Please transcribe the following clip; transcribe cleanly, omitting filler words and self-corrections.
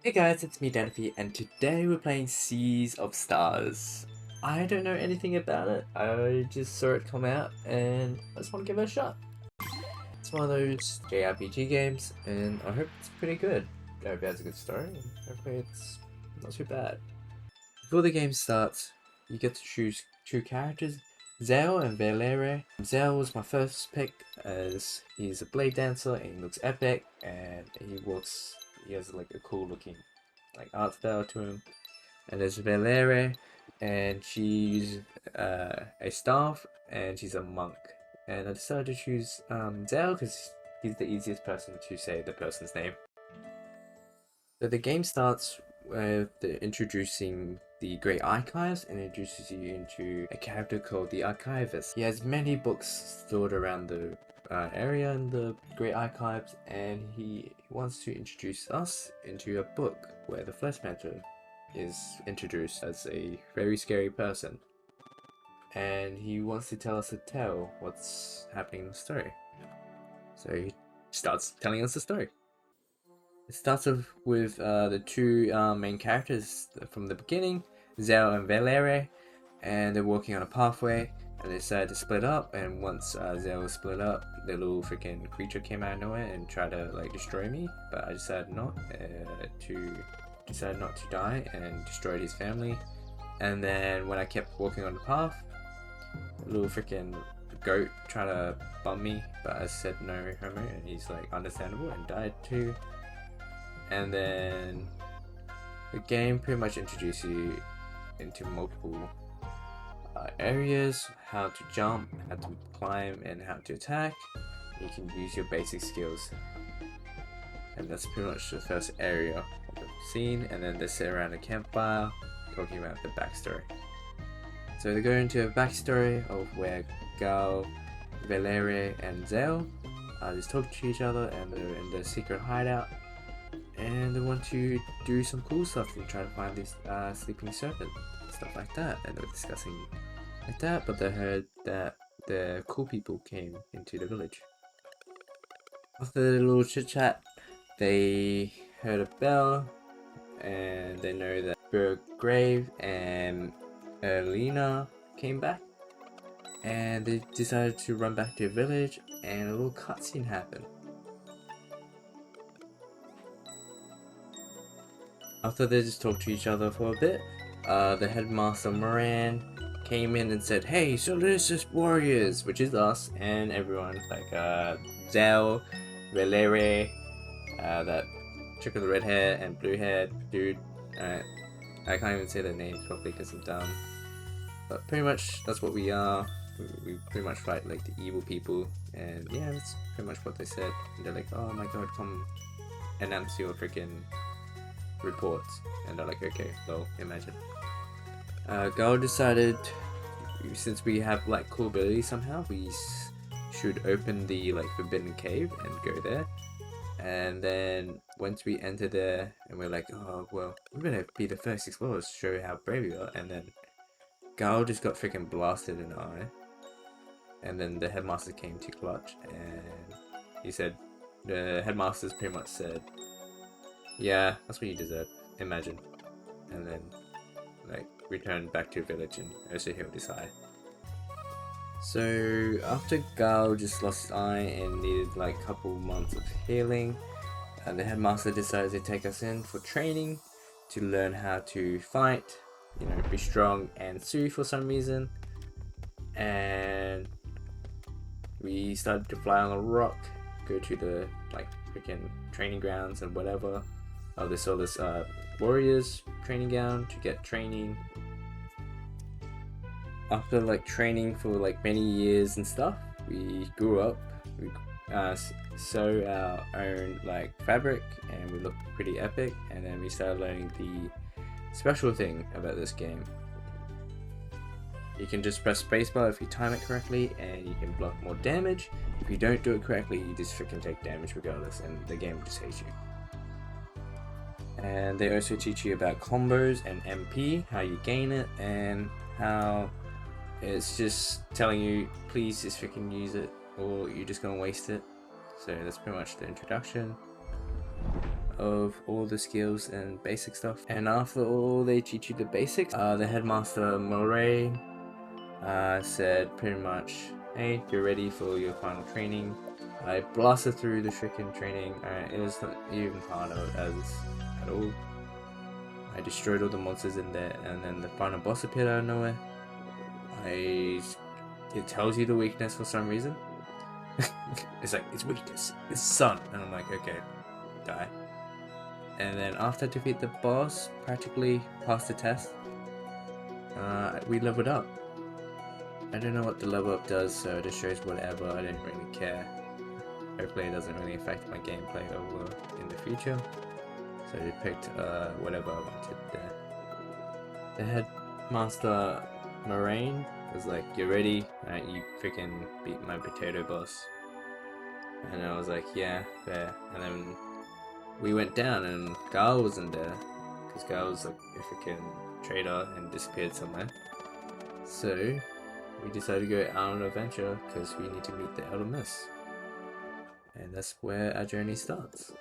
Hey guys, it's me Danaphy, and today we're playing Seas of Stars. I don't know anything about it, I just saw it come out and I just want to give it a shot. It's one of those JRPG games and I hope it's pretty good. I hope it has a good story and hopefully it's not too bad. Before the game starts, you get to choose two characters, Zale and Velere. Zale was my first pick as he's a blade dancer and he looks epic and he has like a cool looking like art style to him. And there's Velere and she uses a staff and she's a monk. And I decided to choose Zale because he's the easiest person to say the person's name. So the game starts with introducing the Great Archives and introduces you into a character called the Archivist. He has many books stored around the area in the Great Archives, and he wants to introduce us into a book where the Flesh Mantle is introduced as a very scary person. And he wants to tell us a tale what's happening in the story. So he starts telling us the story. It starts off with the two main characters from the beginning, Zale and Velere, and they're walking on a pathway and they decided to split up, and once Zale was split up, the little freaking creature came out of nowhere and tried to like destroy me, but I decided not to die and destroyed his family. And then when I kept walking on the path, a little freaking goat tried to bum me, but I said no homo, and he's like understandable and died too. And then the game pretty much introduces you into multiple areas, how to jump, how to climb, and how to attack. You can use your basic skills. And that's pretty much the first area of the scene, and then they sit around a campfire talking about the backstory. So they go into a backstory of where Gal, Velere, and Zale just talk to each other, and they're in their secret hideout. And they want to do some cool stuff and try to find this sleeping serpent, stuff like that. And they were discussing like that, but they heard that the cool people came into the village. After the little chit chat, they heard a bell, and they know that Burgrave and Elena came back. And they decided to run back to the village, and a little cutscene happened. After they just talked to each other for a bit, the headmaster Moran came in and said, "Hey, so this is warriors," which is us and everyone, like Zale, Velere, that chick with the red hair and blue hair dude. I can't even say their names properly because I'm dumb. But pretty much that's what we are. We pretty much fight like the evil people, and yeah, that's pretty much what they said. And they're like, "Oh my god, come announce your freaking reports," and they're like, "Okay, well, imagine." Gal decided, since we have like cool abilities somehow, we should open the like forbidden cave and go there. And then once we enter there, and we're like, "Oh well, we're gonna be the first explorers to show how brave we are." And then Gal just got freaking blasted in the eye. And then the headmaster came to clutch, and he said, the headmasters pretty much said, "Yeah, that's what you deserve, imagine." And then like returned back to the village and also healed his eye. So after Gal just lost his eye and needed like a couple months of healing, the headmaster decided to take us in for training to learn how to fight, you know, be strong and sue for some reason. And we started to fly on a rock, go to the like freaking training grounds and whatever. They saw this warriors training ground to get training. After like training for like many years and stuff, we grew up. We sew our own like fabric, and we looked pretty epic. And then we started learning the special thing about this game. You can just press spacebar if you time it correctly, and you can block more damage. If you don't do it correctly, you just freaking take damage regardless, and the game will just hate you. And they also teach you about combos and MP, how you gain it, and how it's just telling you, please just freaking use it, or you're just gonna waste it. So that's pretty much the introduction. of all the skills and basic stuff. And after all they teach you the basics, the headmaster Murray said pretty much, hey, you're ready for your final training. I blasted through the freaking training. It was not even harder as at all. I destroyed all the monsters in there, and then the final boss appeared out of nowhere. It tells you the weakness for some reason. It's like, it's weakness, it's sun, and I'm like, okay, die. And then after I defeat the boss, practically passed the test, we leveled up. I don't know what the level up does, so it just shows whatever. I didn't really care. Hopefully it doesn't really affect my gameplay over in the future. So I picked whatever I wanted there. The headmaster Moraine was like, "You're ready? You freaking beat my potato boss." And I was like, "Yeah, fair." And then we went down, and Garl wasn't there because Garl was like a freaking traitor and disappeared somewhere. So we decided to go out on an adventure because we need to meet the Elder Miss. And that's where our journey starts.